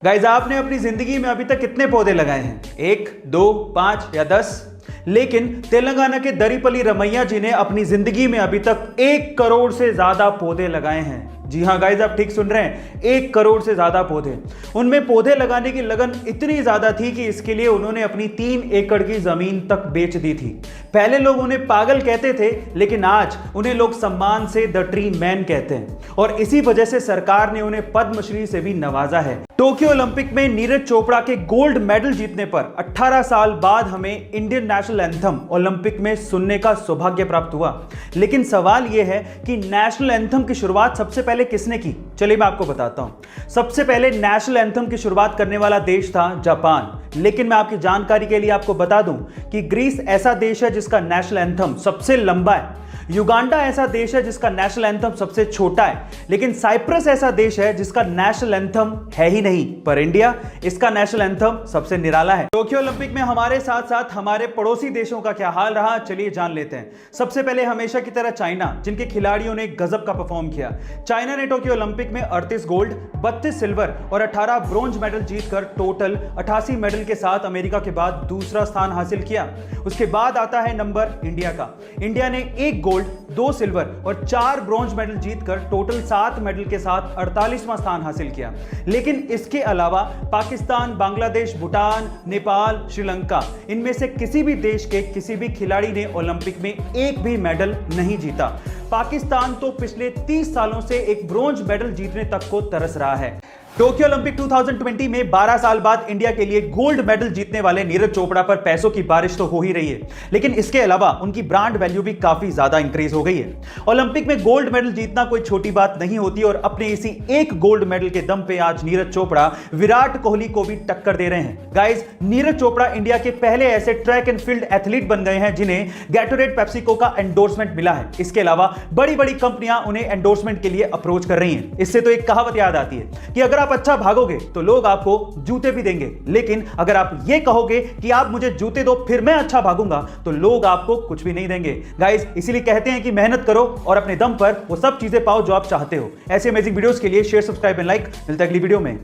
Guys, आपने अपनी जिंदगी में अभी तक कितने पौधे लगाए हैं? 1, 2, 5 या 10? लेकिन तेलंगाना के दरीपली रमैया जी ने अपनी जिंदगी में अभी तक 1 करोड़ से ज्यादा पौधे लगाए हैं। जी हाँ गाइज, आप ठीक सुन रहे हैं, 1 करोड़ से ज्यादा पौधे। उनमें पौधे लगाने की लगन इतनी ज्यादा थी कि इसके लिए उन्होंने अपनी 3 एकड़ की जमीन तक बेच दी थी। पहले लोग उन्हें पागल कहते थे, लेकिन आज उन्हें लोग सम्मान से द ट्री मैन कहते हैं और इसी वजह से सरकार ने उन्हें पद्मश्री से भी नवाजा है। टोक्यो ओलंपिक में नीरज चोपड़ा के गोल्ड मेडल जीतने पर 18 साल बाद हमें इंडियन नेशनल एंथम ओलंपिक में सुनने का सौभाग्य प्राप्त हुआ। लेकिन सवाल यह है कि नेशनल एंथम की शुरुआत सबसे पहले किसने की? चलिए मैं आपको बताता हूं। सबसे पहले नेशनल एंथम की शुरुआत करने वाला देश था जापान। लेकिन मैं आपकी जानकारी के लिए आपको बता दूं कि ग्रीस ऐसा देश है जिसका नेशनल एंथम सबसे लंबा है। युगांडा ऐसा देश है जिसका नेशनल एंथम सबसे छोटा है। लेकिन साइप्रस ऐसा देश है जिसका नेशनल एंथम है ही नहीं, पर इंडिया, इसका नेशनल एंथम सबसे निराला है। टोक्यो ओलंपिक में हमारे साथ साथ हमारे पड़ोसी देशों का क्या हाल रहा, चलिए जान लेते हैं। सबसे पहले हमेशा की तरह चाइना, जिनके खिलाड़ियों ने गजब का परफॉर्म किया। चाइना ने टोक्यो ओलंपिक में 38 गोल्ड, 32 सिल्वर और 18 ब्रोंज मेडल जीतकर टोटल 88 मेडल के साथ अमेरिका के बाद दूसरा स्थान हासिल किया। उसके बाद आता है नंबर इंडिया का। इंडिया ने 1 गोल्ड, 2 सिल्वर और 4 ब्रोंज मेडल जीतकर टोटल 7 मेडल के साथ 48वां स्थान हासिल किया। लेकिन इसके अलावा पाकिस्तान, बांग्लादेश, भूटान, नेपाल, श्रीलंका, इनमें से किसी भी देश के किसी भी खिलाड़ी ने ओलंपिक में एक भी मेडल नहीं जीता। पाकिस्तान तो पिछले 30 सालों से एक ब्रोंज मेडल जीतने तक को तरस रहा है। टोक्यो ओलंपिक 2020 में 12 साल बाद इंडिया के लिए गोल्ड मेडल जीतने वाले नीरज चोपड़ा पर पैसों की बारिश तो हो ही रही है, लेकिन इसके अलावा उनकी ब्रांड वैल्यू भी काफी ज्यादा इंक्रीज हो गई है। ओलंपिक में गोल्ड मेडल जीतना कोई छोटी बात नहीं होती और अपने इसी 1 गोल्ड मेडल के दम पे आज नीरज चोपड़ा विराट कोहली को भी टक्कर दे रहे हैं। गाइस, नीरज चोपड़ा इंडिया के पहले ऐसे ट्रैक एंड फील्ड एथलीट बन गए हैं जिन्हें गैटोरेड पेप्सिको का एंडोर्समेंट मिला है। इसके अलावा बड़ी बड़ी कंपनियां उन्हें एंडोर्समेंट के लिए अप्रोच कर रही हैं। इससे तो एक कहावत याद आती है कि अगर आप अच्छा भागोगे तो लोग आपको जूते भी देंगे, लेकिन अगर आप ये कहोगे कि आप मुझे जूते दो फिर मैं अच्छा भागूंगा, तो लोग आपको कुछ भी नहीं देंगे। गाइस, इसीलिए कहते हैं कि मेहनत करो और अपने दम पर वो सब चीजें पाओ जो आप चाहते हो। ऐसे अमेजिंग वीडियोस के लिए शेयर, सब्सक्राइब एंड लाइक। मिलते हैं अगली वीडियो में।